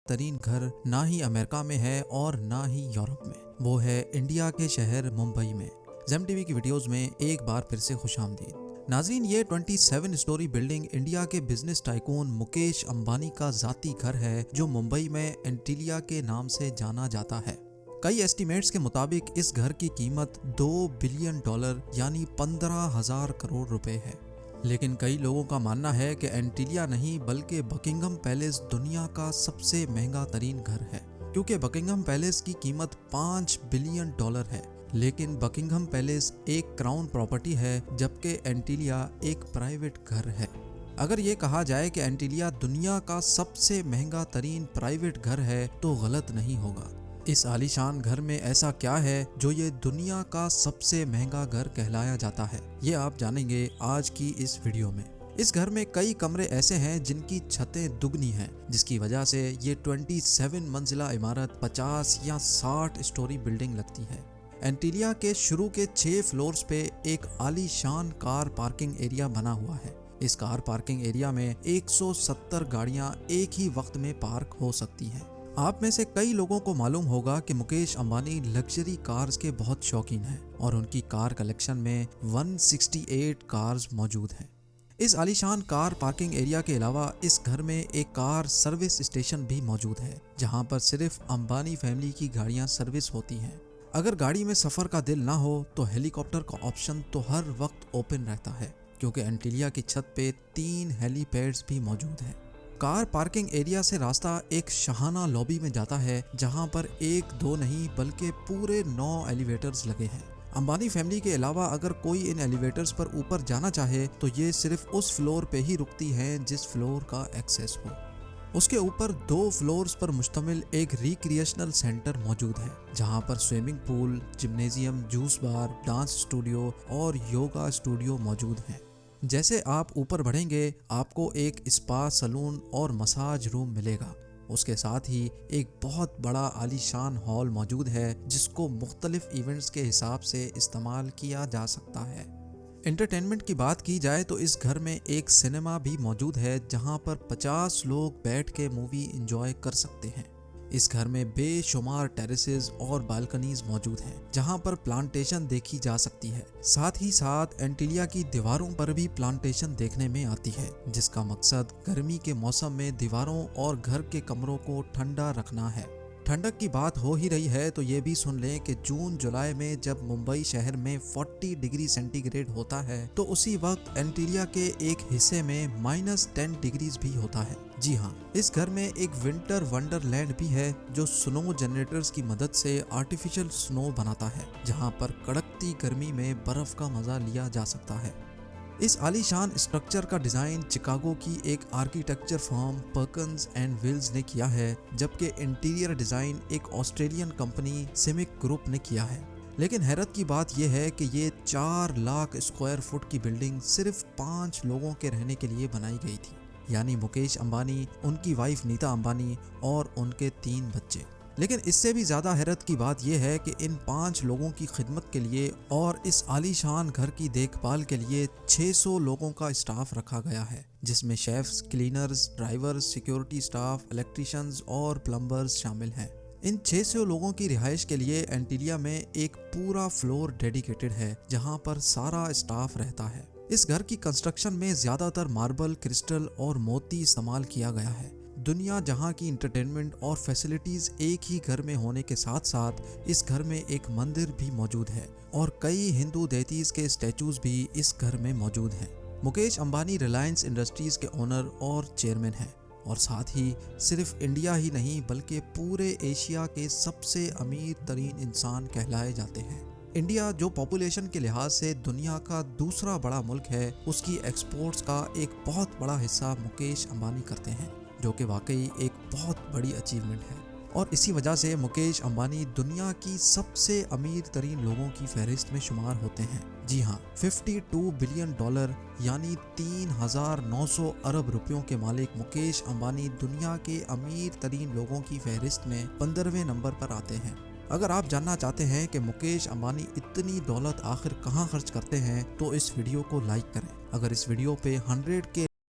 तरीन घर ना ही अमेरिका में है और ना ही यूरोप में। वो है इंडिया के शहर मुंबई में। जेम टीवी की वीडियोस में एक बार फिर से खुशामदीद नाज़रीन। ये 27 स्टोरी बिल्डिंग इंडिया के बिजनेस टाइकून मुकेश अंबानी का जाती घर है जो मुंबई में एंटीलिया के नाम से जाना जाता है। कई एस्टिमेट्स के मुताबिक इस घर की कीमत $2 बिलियन यानी 15,000 करोड़ रुपए है। लेकिन कई लोगों का मानना है कि एंटीलिया नहीं बल्कि बकिंघम पैलेस दुनिया का सबसे महंगा तरीन घर है, क्योंकि बकिंघम पैलेस की कीमत $5 बिलियन है। लेकिन बकिंघम पैलेस एक क्राउन प्रॉपर्टी है जबकि एंटीलिया एक प्राइवेट घर है। अगर ये कहा जाए कि एंटीलिया दुनिया का सबसे महंगा तरीन प्राइवेट घर है तो गलत नहीं होगा। इस आलीशान घर में ऐसा क्या है जो ये दुनिया का सबसे महंगा घर कहलाया जाता है, ये आप जानेंगे आज की इस वीडियो में। इस घर में कई कमरे ऐसे हैं जिनकी छतें दुगनी हैं, जिसकी वजह से ये 27 मंजिला इमारत 50 या 60 स्टोरी बिल्डिंग लगती है। एंटीलिया के शुरू के 6 फ्लोर्स पे एक आलीशान कार पार्किंग एरिया बना हुआ है। इस कार पार्किंग एरिया में 170 गाड़ियां एक ही वक्त में पार्क हो सकती हैं। आप में से कई लोगों को मालूम होगा कि मुकेश अंबानी लग्जरी कार्स के बहुत शौकीन हैं और उनकी कार कलेक्शन में 168 कार्स मौजूद हैं। इस आलीशान कार पार्किंग एरिया के अलावा इस घर में एक कार सर्विस स्टेशन भी मौजूद है, जहां पर सिर्फ अंबानी फैमिली की गाड़ियां सर्विस होती हैं। अगर गाड़ी में सफर का दिल ना हो तो हेलीकॉप्टर का ऑप्शन तो हर वक्त ओपन रहता है, क्योंकि एंटीलिया की छत पे 3 हेलीपैड्स भी मौजूद हैं। कार पार्किंग एरिया से रास्ता एक शाहाना लॉबी में जाता है, जहां पर 1-2 नहीं बल्कि पूरे 9 एलिवेटर्स लगे हैं। अंबानी फैमिली के अलावा अगर कोई इन एलिवेटर्स पर ऊपर जाना चाहे तो ये सिर्फ उस फ्लोर पे ही रुकती हैं जिस फ्लोर का एक्सेस हो। उसके ऊपर 2 फ्लोर्स पर मुश्तमिल एक रिक्रिएशनल सेंटर मौजूद है, जहां पर स्विमिंग पूल, जिम्नेजियम, जूस बार, डांस स्टूडियो और योगा स्टूडियो मौजूद हैं। जैसे आप ऊपर बढ़ेंगे आपको एक स्पा, सलून और मसाज रूम मिलेगा। उसके साथ ही एक बहुत बड़ा आलीशान हॉल मौजूद है जिसको मुख्तलिफ इवेंट्स के हिसाब से इस्तेमाल किया जा सकता है। एंटरटेनमेंट की बात की जाए तो इस घर में एक सिनेमा भी मौजूद है, जहां पर 50 लोग बैठ के मूवी एंजॉय कर सकते हैं। इस घर में बेशुमार टेरेसेस और बालकनीज मौजूद हैं, जहां पर प्लांटेशन देखी जा सकती है। साथ ही साथ एंटीलिया की दीवारों पर भी प्लांटेशन देखने में आती है, जिसका मकसद गर्मी के मौसम में दीवारों और घर के कमरों को ठंडा रखना है। ठंडक की बात हो ही रही है तो ये भी सुन लें कि जून जुलाई में जब मुंबई शहर में 40 डिग्री सेंटीग्रेड होता है तो उसी वक्त एंटीलिया के एक हिस्से में -10 डिग्रीज भी होता है। जी हाँ, इस घर में एक विंटर वंडरलैंड भी है जो स्नो जनरेटर्स की मदद से आर्टिफिशियल स्नो बनाता है, जहाँ पर कड़कती गर्मी में बर्फ का मजा लिया जा सकता है। इस आलीशान स्ट्रक्चर का डिज़ाइन चिकागो की एक architecture firm Perkins and Wills ने किया है, जबकि इंटीरियर डिज़ाइन एक ऑस्ट्रेलियन कंपनी सिमिक ग्रुप ने किया है। लेकिन हैरत की बात यह है कि ये 4 लाख स्क्वायर फुट की बिल्डिंग सिर्फ 5 लोगों के रहने के लिए बनाई गई थी, यानी मुकेश अंबानी, उनकी वाइफ नीता अंबानी और उनके 3 बच्चे। लेकिन इससे भी ज़्यादा हैरत की बात यह है कि इन 5 लोगों की खिदमत के लिए और इस आलीशान घर की देखभाल के लिए 600 लोगों का स्टाफ रखा गया है, जिसमें chefs, cleaners, drivers, security staff, electricians और प्लम्बर्स शामिल हैं। इन 600 लोगों की रिहाइश के लिए एंटीलिया में एक पूरा फ्लोर डेडिकेटेड है, जहां पर सारा स्टाफ रहता है। इस घर की कंस्ट्रक्शन में ज़्यादातर मार्बल, क्रिस्टल और मोती इस्तेमाल किया गया है। दुनिया जहां की इंटरटेनमेंट और फैसिलिटीज एक ही घर में होने के साथ साथ इस घर में एक मंदिर भी मौजूद है और कई हिंदू देवताओं के स्टैचूज भी इस घर में मौजूद हैं। मुकेश अंबानी रिलायंस इंडस्ट्रीज के ओनर और चेयरमैन हैं और साथ ही सिर्फ इंडिया ही नहीं बल्कि पूरे एशिया के सबसे अमीर तरीन इंसान कहलाए जाते हैं। इंडिया जो पॉपुलेशन के लिहाज से दुनिया का दूसरा बड़ा मुल्क है, उसकी एक्सपोर्ट्स का एक बहुत बड़ा हिस्सा मुकेश अंबानी करते हैं, जो कि वाकई एक बहुत बड़ी अचीवमेंट है। और इसी वजह से मुकेश अंबानी दुनिया की सबसे अमीर तरीन लोगों की फहरिस्त में शुमार होते हैं। जी हाँ, $52 बिलियन यानी 3,900 अरब रुपयों के मालिक मुकेश अंबानी दुनिया के अमीर तरीन लोगों की फहरिस्त में 15वें नंबर पर आते हैं। अगर आप जानना चाहते हैं कि मुकेश अंबानी इतनी दौलत आखिर कहाँ खर्च करते हैं तो इस वीडियो को लाइक करें। अगर इस वीडियो पे 100 के